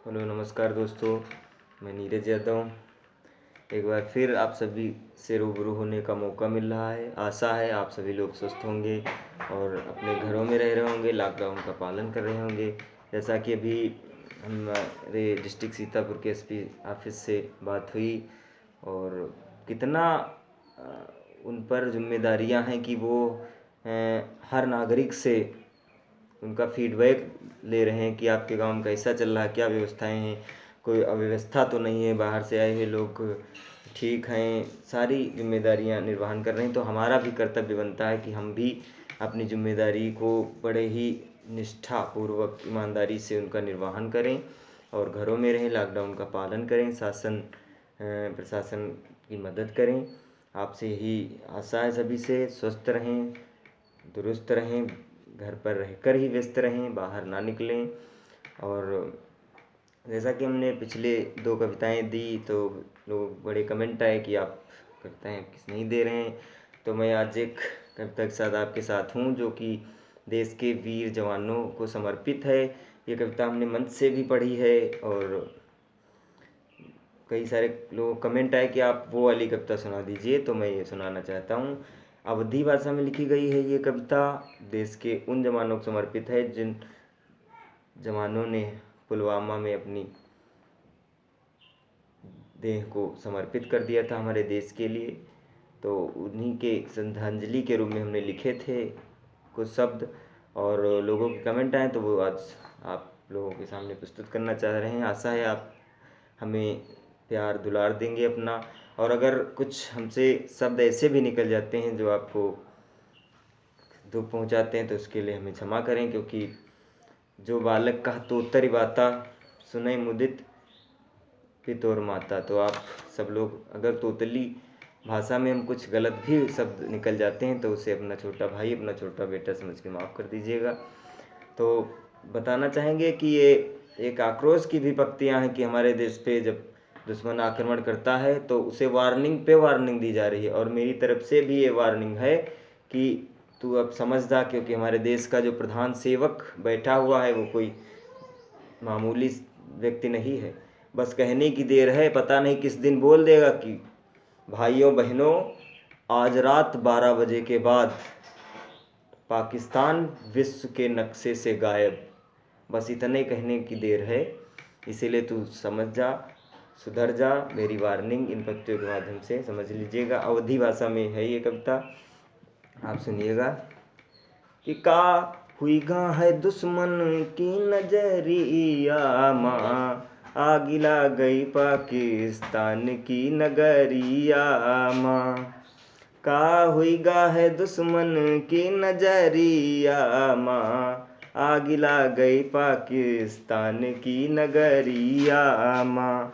Hello नमस्कार दोस्तों, मैं नीरज यादव। एक बार फिर आप सभी से रूबरू होने का मौका मिल रहा है। आशा है आप सभी लोग स्वस्थ होंगे और अपने घरों में रह रहे होंगे, लॉकडाउन का पालन कर रहे होंगे। जैसा कि अभी हमारे डिस्ट्रिक्ट सीतापुर के एसपी ऑफिस से बात हुई और कितना उन पर जिम्मेदारियां हैं कि वो हर नागरिक से उनका फीडबैक ले रहे हैं कि आपके गांव में कैसा चल रहा है, क्या व्यवस्थाएं हैं, कोई अव्यवस्था तो नहीं है, बाहर से आए हुए लोग ठीक हैं, सारी जिम्मेदारियां निर्वहन कर रहे हैं। तो हमारा भी कर्तव्य बनता है कि हम भी अपनी जिम्मेदारी को बड़े ही निष्ठापूर्वक ईमानदारी से उनका निर्वहन करें और घरों में रहें, लॉकडाउन का पालन करें, प्रशासन की मदद करें। आपसे ही आशा है सभी से, स्वस्थ रहें, दुरुस्त रहें, घर पर रहकर ही व्यस्त रहें, बाहर ना निकलें। और जैसा कि हमने पिछले 2 कविताएं दी तो लोग बड़े कमेंट आए कि आप कविताएं किस नहीं दे रहे हैं। तो मैं आज एक कविता के साथ आपके साथ हूँ जो कि देश के वीर जवानों को समर्पित है। ये कविता हमने मंच से भी पढ़ी है और कई सारे लोग कमेंट आए कि आप वो वाली कविता सुना दीजिए, तो मैं ये सुनाना चाहता हूँ। अवधी भाषा में लिखी गई है ये कविता। देश के उन जवानों को समर्पित है जिन जवानों ने पुलवामा में अपनी देह को समर्पित कर दिया था हमारे देश के लिए। तो उन्हीं के श्रद्धांजलि के रूप में हमने लिखे थे कुछ शब्द और लोगों के कमेंट आए तो वो आज आप लोगों के सामने प्रस्तुत करना चाह रहे हैं। आशा है आप हमें प्यार दुलार देंगे अपना, और अगर कुछ हमसे शब्द ऐसे भी निकल जाते हैं जो आपको दुख पहुंचाते हैं तो उसके लिए हमें क्षमा करें, क्योंकि जो बालक कहा तो उत्तरी बाता सुने मुदित पिता और माता। तो आप सब लोग अगर तोतली भाषा में हम कुछ गलत भी शब्द निकल जाते हैं तो उसे अपना छोटा भाई, अपना छोटा बेटा समझ के माफ़ कर दीजिएगा। तो बताना चाहेंगे कि ये एक आक्रोश की भी पंक्तियाँ हैं कि हमारे देश पे जब दुश्मन आक्रमण करता है तो उसे वार्निंग पे वार्निंग दी जा रही है, और मेरी तरफ से भी ये वार्निंग है कि तू अब समझदा, क्योंकि हमारे देश का जो प्रधान सेवक बैठा हुआ है वो कोई मामूली व्यक्ति नहीं है। बस कहने की देर है, पता नहीं किस दिन बोल देगा कि भाइयों बहनों आज रात 12 बजे के बाद पाकिस्तान विश्व के नक्शे से गायब। बस इतने कहने की देर है, इसीलिए तू समझ जा, सुधर जा। मेरी वार्निंग इन पंक्तियों के माध्यम से समझ लीजिएगा। अवधी भाषा में है ये कविता, आप सुनिएगा कि का हुई गा है दुश्मन की नजरिया माँ, आग ला गई पाकिस्तान की नगरिया माँ। का हुई गा है दुश्मन की नजरिया माँ, आग ला गई पाकिस्तान की नगरिया माँ।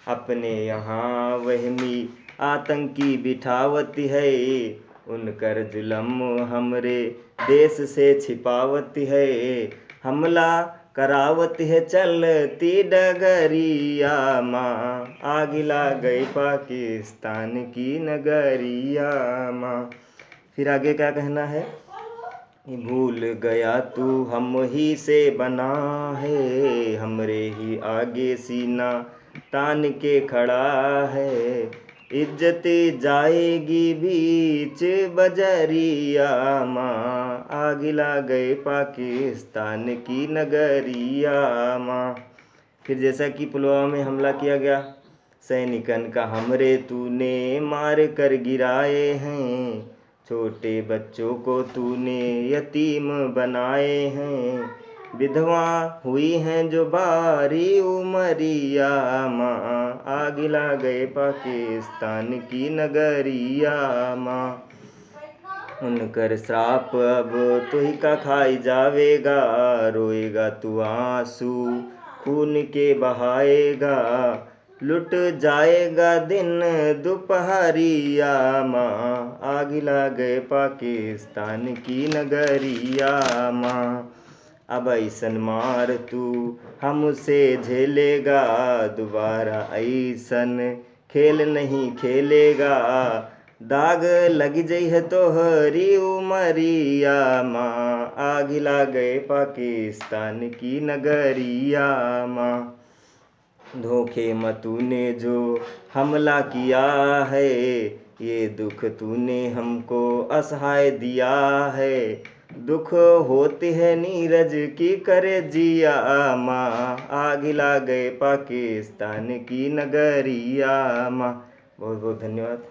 अपने यहाँ वहमी आतंकी बिठावत है, उनकर जुलम हमरे देश से छिपावत है। हमला करावत है चलती डगरिया माँ, आग ला गई पाकिस्तान की नगरिया माँ। फिर आगे क्या कहना है, भूल गया तू हम ही से बना है, हमरे ही आगे सीना तान के खड़ा है। इज्जत जाएगी बीच बजरिया माँ, आग ला गए पाकिस्तान की नगरिया माँ। फिर जैसा कि पुलवामा में हमला किया गया, सैनिकन का हमरे तूने मार कर गिराए हैं, छोटे बच्चों को तूने यतीम बनाए हैं। विधवा हुई हैं जो बारी उमरिया माँ, आग ला गए पाकिस्तान की नगरिया माँ। उनकर श्राप अब तो ही का खाई जावेगा, रोएगा तू आंसू खून के बहाएगा। लुट जाएगा दिन दोपहरिया माँ, आग ला गए पाकिस्तान की नगरिया माँ। अब ऐसन मार तू हमसे झेलेगा, दोबारा ऐसन खेल नहीं खेलेगा। दाग लग जई है तोहरी उमरिया माँ, आग ला गए पाकिस्तान की नगरिया माँ। धोखे में तूने जो हमला किया है, ये दुख तूने हमको असहाय दिया है। दुख होते हैं नीरज की करे जिया माँ, आग ला गए पाकिस्तान की नगरिया माँ। बहुत बहुत धन्यवाद।